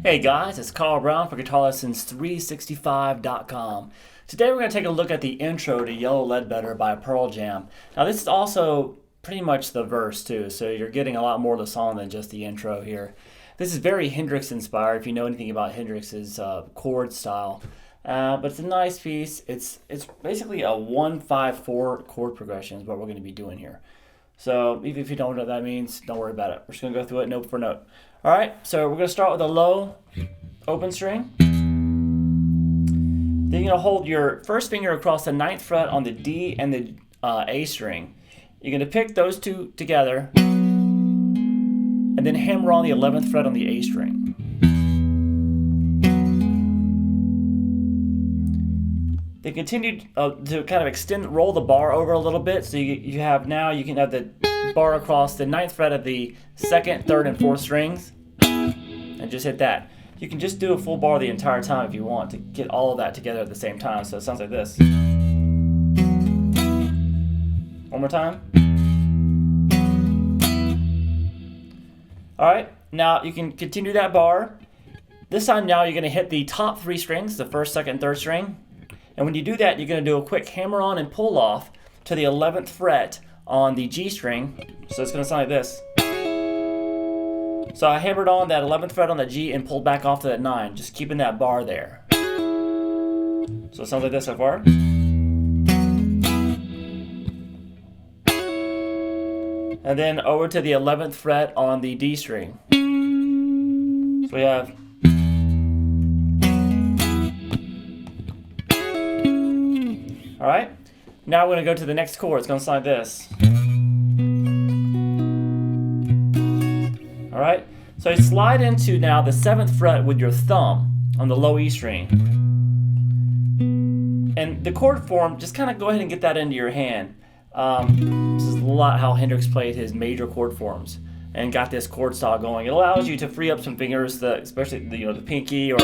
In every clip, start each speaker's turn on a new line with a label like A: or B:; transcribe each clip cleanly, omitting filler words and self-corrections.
A: Hey guys, it's Carl Brown for guitarlessons365.com. Today we're going to take a look at the intro to Yellow Ledbetter by Pearl Jam. Now this is also pretty much the verse too, so you're getting a lot more of the song than just the intro here. This is very Hendrix inspired, if you know anything about Hendrix's chord style. But it's a nice piece. It's basically a 1-5-4 chord progression is what we're going to be doing here. So even if you don't know what that means, don't worry about it. We're just going to go through it note for note. Alright, so we're going to start with a low open string. Then you're going to hold your first finger across the 9th fret on the D and the A string. You're going to pick those two together and then hammer on the 11th fret on the A string. Then continue to kind of roll the bar over a little bit, so you can have the bar across the 9th fret of the 2nd, 3rd, and 4th strings, and just hit that. You can just do a full bar the entire time if you want to get all of that together at the same time, so it sounds like this. One more time. Alright, now you can continue that bar. This time now you're going to hit the top 3 strings, the 1st, 2nd, 3rd string. And when you do that, you're going to do a quick hammer on and pull off to the 11th fret on the G string. So it's going to sound like this. So I hammered on that 11th fret on the G and pulled back off to that 9, just keeping that bar there. So it sounds like this so far. And then over to the 11th fret on the D string. So we have... Alright, now we're going to go to the next chord. It's going to sound like this. Alright, so you slide into now the 7th fret with your thumb on the low E string. And the chord form, just kind of go ahead and get that into your hand. This is a lot how Hendrix played his major chord forms and got this chord style going. It allows you to free up some fingers, especially the pinky or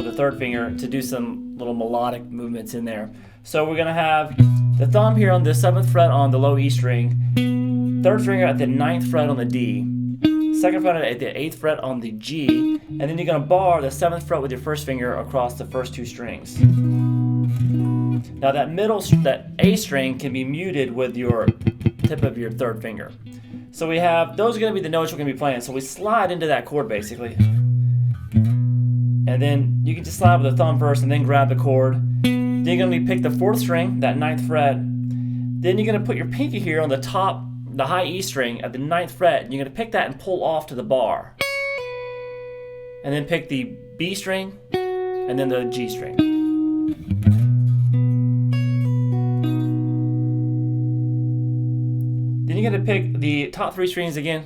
A: the 3rd finger, to do some little melodic movements in there. So we're going to have the thumb here on the 7th fret on the low E string, 3rd finger at the 9th fret on the D, 2nd fret at the 8th fret on the G, and then you're going to bar the 7th fret with your 1st finger across the first 2 strings. Now that A string can be muted with your tip of your 3rd finger. So we have, those are going to be the notes we're going to be playing. So we slide into that chord basically. And then you can just slide with the thumb first and then grab the chord. Then you're going to pick the 4th string, that 9th fret. Then you're going to put your pinky here on the top, the high E string at the 9th fret. And you're going to pick that and pull off to the bar. And then pick the B string and then the G string. Then you're going to pick the top 3 strings again.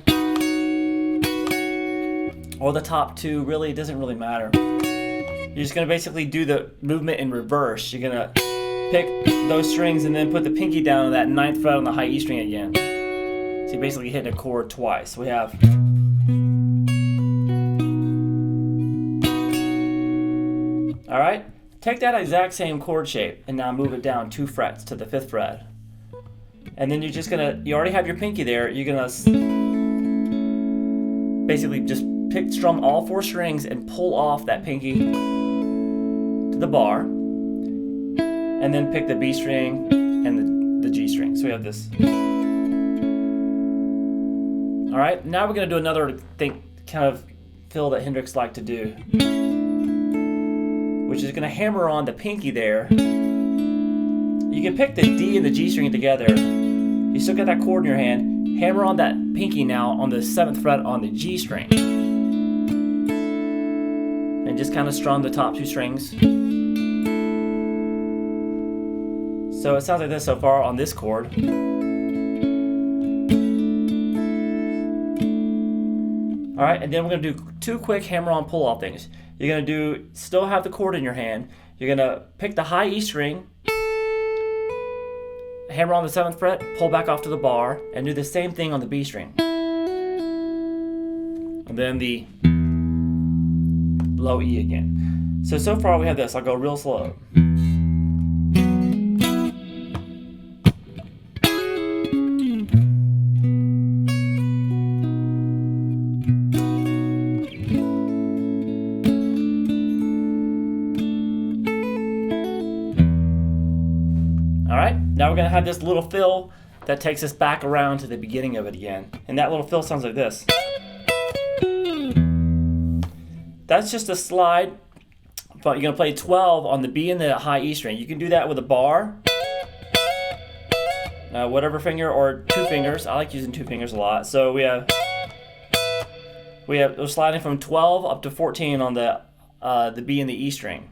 A: Or the top 2, really, it doesn't really matter. You're just going to basically do the movement in reverse. You're going to pick those strings and then put the pinky down on that 9th fret on the high E string again. So you're basically hitting a chord twice. We have... Alright, take that exact same chord shape and now move it down 2 frets to the 5th fret. And then you're just going to, you already have your pinky there, you're going to basically just strum all 4 strings and pull off that pinky to the bar, and then pick the B string and the G string. So we have this. Alright, now we're going to do another kind of fill that Hendrix liked to do, which is going to hammer on the pinky there. You can pick the D and the G string together. You still got that chord in your hand. Hammer on that pinky now on the 7th fret on the G string. And just kind of strum the top 2 strings. So it sounds like this so far on this chord. All right, and then we're gonna do 2 quick hammer-on pull-off things. You're gonna still have the chord in your hand. You're gonna pick the high E string, hammer on the 7th fret, pull back off to the bar, and do the same thing on the B string. And then the low E again. So far we have this. I'll go real slow. Alright, now we're going to have this little fill that takes us back around to the beginning of it again. And that little fill sounds like this. That's just a slide, but you're going to play 12 on the B and the high E string. You can do that with a bar, whatever finger, or 2 fingers. I like using 2 fingers a lot. So we're sliding from 12 up to 14 on the B and the E string.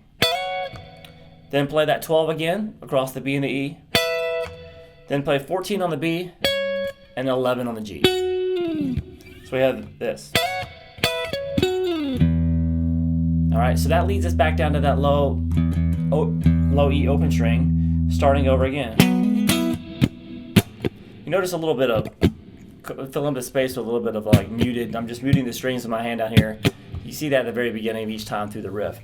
A: Then play that 12 again across the B and the E. Then play 14 on the B and 11 on the G. So we have this. Alright, so that leads us back down to that low E open string, starting over again. You notice a little bit of, fill in the space with a little bit of like muted, I'm just muting the strings in my hand down here. You see that at the very beginning of each time through the riff.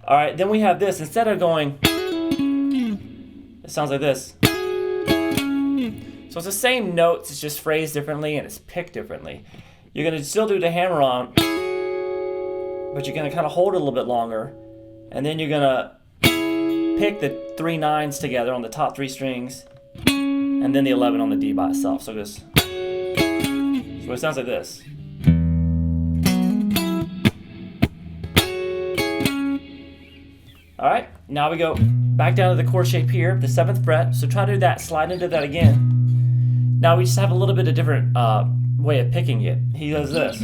A: Alright, then we have this. Instead of going, it sounds like this. So it's the same notes, it's just phrased differently and it's picked differently. You're going to still do the hammer on, but you're going to kind of hold it a little bit longer, and then you're going to pick the 3 9s together on the top 3 strings, and then the 11 on the D by itself. So it sounds like this. Alright, now we go back down to the chord shape here, the 7th fret. So try to do that, slide into that again. Now we just have a little bit of different way of picking it. He does this.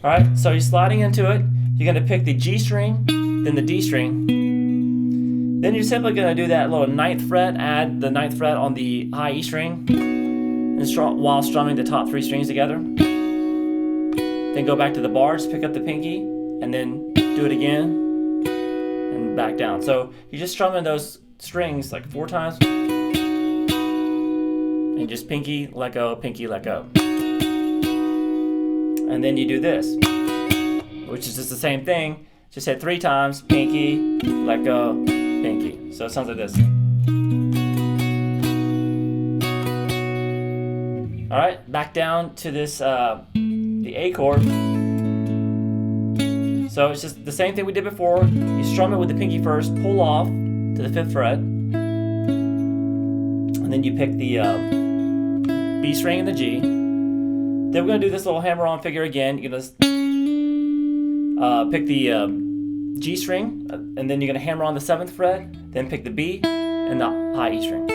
A: Alright, so you're sliding into it. You're going to pick the G string, then the D string. Then you're simply going to do that little 9th fret, add the 9th fret on the high E string, and while strumming the top 3 strings together. Then go back to the bars, pick up the pinky, and then do it again, and back down. So you're just strumming those strings like 4 times, and just pinky, let go, pinky, let go. And then you do this, which is just the same thing, just hit 3 times, pinky, let go, pinky. So it sounds like this. Alright, back down to this, the A chord. So it's just the same thing we did before. You strum it with the pinky first, pull off to the 5th fret, and then you pick the B string and the G. Then we're going to do this little hammer-on figure again. You're going to pick the G string, and then you're going to hammer on the 7th fret, then pick the B and the high E string.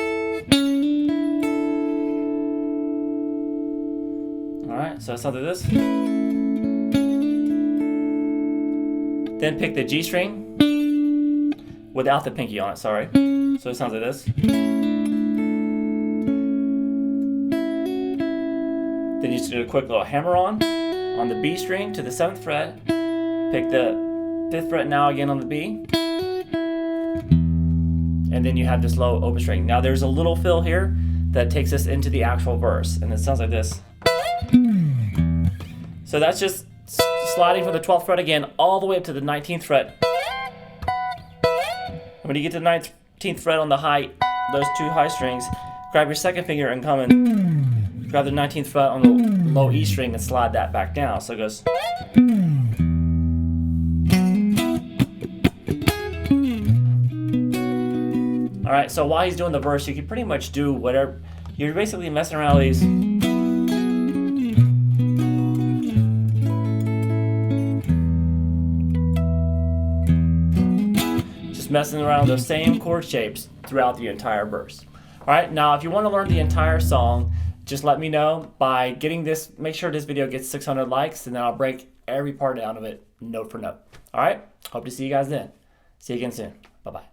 A: Alright, so it sounds like this. Then pick the G string without the pinky on it, sorry. So it sounds like this. Then you just do a quick little hammer on the B string to the 7th fret. Pick the 5th fret now again on the B. And then you have this low open string. Now there's a little fill here that takes us into the actual verse, and it sounds like this. So that's just sliding from the 12th fret again all the way up to the 19th fret. When you get to the 19th fret on the high, those 2 high strings, grab your 2nd finger and come and grab the 19th fret on the low E string and slide that back down. So it goes. Alright, so while he's doing the verse, you can pretty much do whatever. You're basically messing around with these. Messing around those same chord shapes throughout the entire verse. Alright, now if you want to learn the entire song, just let me know by getting this, make sure this video gets 600 likes, and then I'll break every part down of it note for note. Alright, hope to see you guys then. See you again soon. Bye-bye.